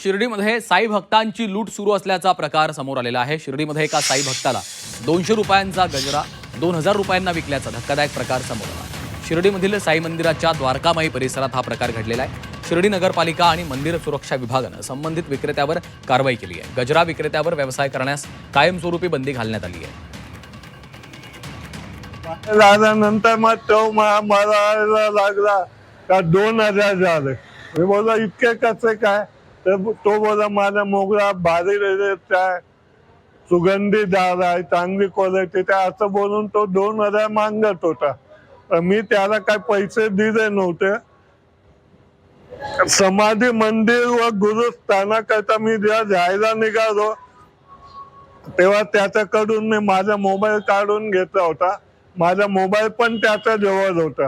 शिर्डीमध्ये साई भक्तांची लूट सुरू असल्याचा प्रकार समोर आलेला आहे। शिर्डीमध्ये एका साई भक्ताला 200 रुपयांचा गजरा 2000 रुपयांना विकल्याचा धक्कादायक प्रकार समोर आला। शिर्डीमधील साई मंदिराच्या द्वारकामाई परिसरात हा प्रकार घडलेला आहे। शिर्डी नगरपालिका आणि मंदिर सुरक्षा विभागाने संबंधित विक्रेत्यावर कारवाई केली आहे। गजरा विक्रेत्यावर व्यवसाय करण्यास कायमस्वरूपी बंदी घालण्यात आली आहे। नंतर मग तो मला लागला का 2000 झाले। मी बोला इतके कसे काय, तर तो बोला माझा मोगरा भारी रेट आहे, सुगंधी दार आहे, चांगली क्वालिटी आहे, असं बोलून तो 2000 मागत होता। मी त्याला काय पैसे दिले नव्हते। समाधी मंदिर व गुरुस्थानाकरता मी जेव्हा जायला निघालो तेव्हा त्याच्याकडून मी माझा मोबाईल काढून घेतला होता। माझा मोबाईल पण त्याच्या जवळ होता।